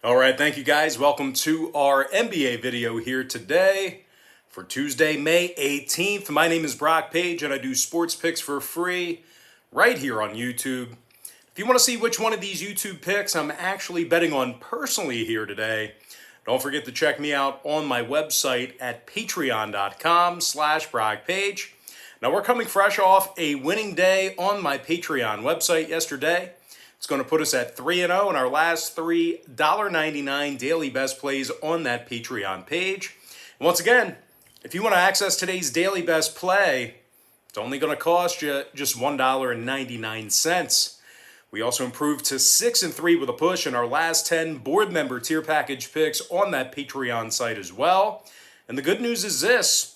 All right, thank you guys. Welcome to our NBA video here today for Tuesday, May 18th. My name is Brock Page and I do sports picks for free right here on YouTube. If you want to see which one of these YouTube picks I'm actually betting on personally here today, don't forget to check me out on my website at patreon.com/BrockPage. Now we're coming fresh off a winning day on my Patreon website yesterday. It's going to put us at 3-0 in our last three $1.99 daily best plays on that Patreon page. And once again, if you want to access today's daily best play, it's only going to cost you just $1.99. We also improved to 6-3 with a push in our last 10 board member tier package picks on that Patreon site as well. And the good news is this: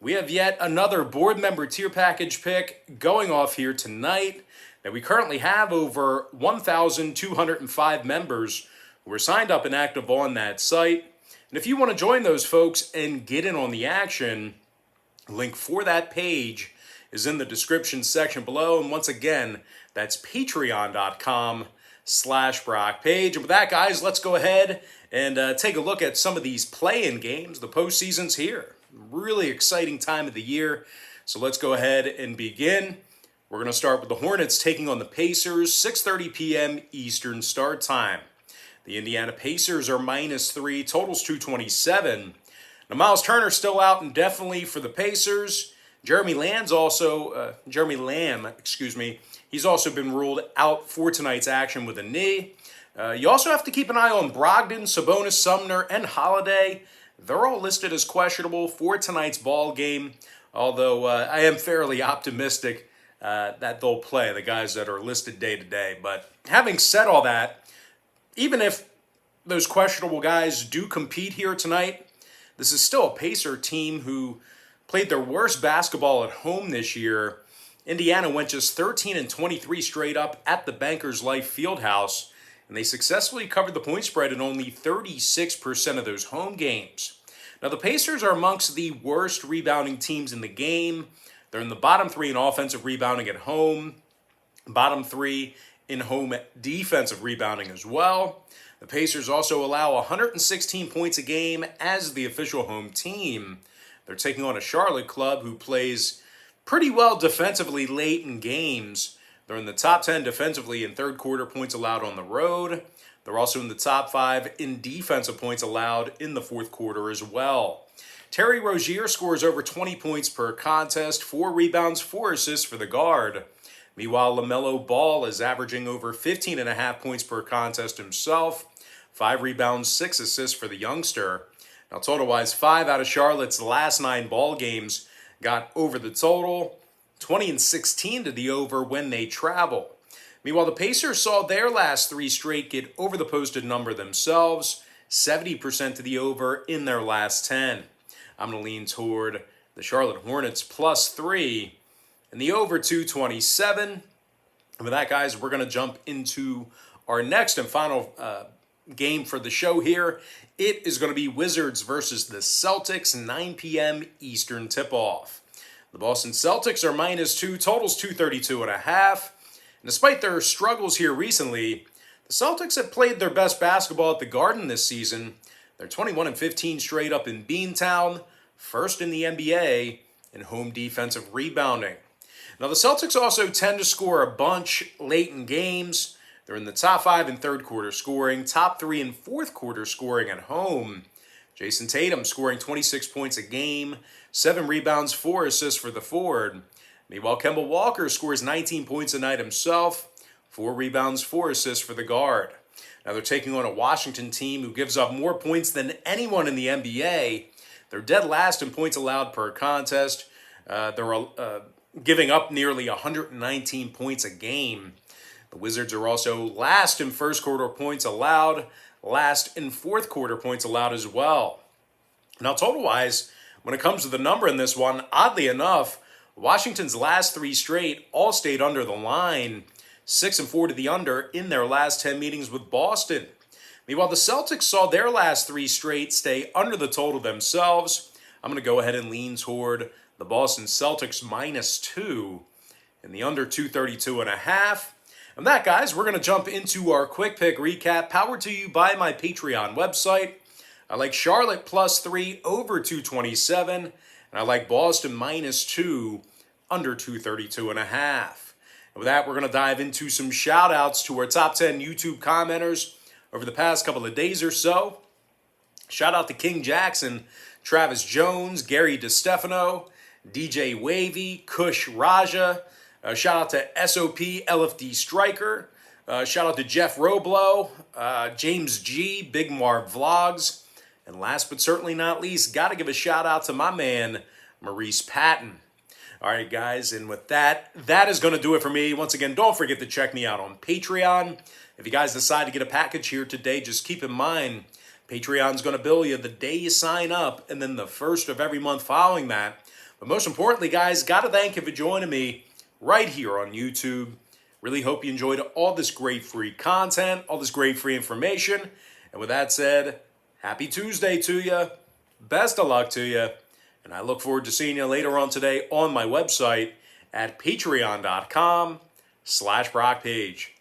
we have yet another board member tier package pick going off here tonight. Now, we currently have over 1,205 members who are signed up and active on that site. And if you want to join those folks and get in on the action, link for that page is in the description section below. And once again, that's patreon.com/BrockPage. And with that, guys, let's go ahead and take a look at some of these play-in games. The postseason's here. Really exciting time of the year. So let's go ahead and begin. We're going to start with the Hornets taking on the Pacers, 6:30 p.m. Eastern start time. The Indiana Pacers are -3, totals 227. Now, Miles Turner's still out indefinitely for the Pacers. Jeremy Lamb, he's also been ruled out for tonight's action with a knee. You also have to keep an eye on Brogdon, Sabonis, Sumner, and Holiday. They're all listed as questionable for tonight's ball game, although I am fairly optimistic that they'll play, the guys that are listed day to day. But having said all that, even if those questionable guys do compete here tonight, this is still a Pacer team who played their worst basketball at home this year. Indiana went just 13-23 straight up at the Bankers Life Fieldhouse, and they successfully covered the point spread in only 36% of those home games. Now, the Pacers are amongst the worst rebounding teams in the game. They're in the bottom 3 in offensive rebounding at home, bottom 3 in home defensive rebounding as well. The Pacers also allow 116 points a game as the official home team. They're taking on a Charlotte club who plays pretty well defensively late in games. They're in the top 10 defensively in third quarter points allowed on the road. They're also in the top 5 in defensive points allowed in the fourth quarter as well. Terry Rozier scores over 20 points per contest, 4 rebounds, 4 assists for the guard. Meanwhile, LaMelo Ball is averaging over 15.5 points per contest himself, 5 rebounds, 6 assists for the youngster. Now, total-wise, 5 out of Charlotte's last 9 ball games got over the total, 20-16 to the over when they travel. Meanwhile, the Pacers saw their last 3 straight get over the posted number themselves, 70% to the over in their last 10. I'm going to lean toward the Charlotte Hornets +3 and the over 227. And with that, guys, we're going to jump into our next and final game for the show here. It is going to be Wizards versus the Celtics, 9 p.m. Eastern tip-off. The Boston Celtics are -2, totals 232.5. And despite their struggles here recently, the Celtics have played their best basketball at the Garden this season. They're 21-15 straight up in Beantown, first in the NBA in home defensive rebounding. Now, the Celtics also tend to score a bunch late in games. They're in the top 5 in third quarter scoring, top 3 in fourth quarter scoring at home. Jason Tatum scoring 26 points a game, 7 rebounds, 4 assists for the forward. Meanwhile, Kemba Walker scores 19 points a night himself, 4 rebounds, 4 assists for the guard. Now, they're taking on a Washington team who gives up more points than anyone in the NBA. They're dead last in points allowed per contest. They're giving up nearly 119 points a game. The Wizards are also last in first quarter points allowed, last in fourth quarter points allowed as well. Now, total-wise, when it comes to the number in this one, oddly enough, Washington's last 3 straight all stayed under the line. 6-4 to the under in their last 10 meetings with Boston. Meanwhile, the Celtics saw their last 3 straight stay under the total themselves. I'm going to go ahead and lean toward the Boston Celtics -2 and the under 232.5. And that, guys, we're going to jump into our quick pick recap, powered to you by my Patreon website. I like Charlotte +3 over 227, and I like Boston -2 under 232.5. And with that, we're going to dive into some shout outs to our top 10 YouTube commenters over the past couple of days or so. Shout out to King Jackson, Travis Jones, Gary DeStefano, DJ Wavy, Kush Raja. Shout out to SOP LFD Striker. Shout out to Jeff Roblo, James G, Big Marv Vlogs. And last but certainly not least, got to give a shout out to my man, Maurice Patton. All right, guys, and with that, that is going to do it for me. Once again, don't forget to check me out on Patreon. If you guys decide to get a package here today, just keep in mind, Patreon's going to bill you the day you sign up and then the first of every month following that. But most importantly, guys, got to thank you for joining me right here on YouTube. Really hope you enjoyed all this great free content, all this great free information. And with that said, happy Tuesday to you. Best of luck to you. And I look forward to seeing you later on today on my website at patreon.com/BrockPage.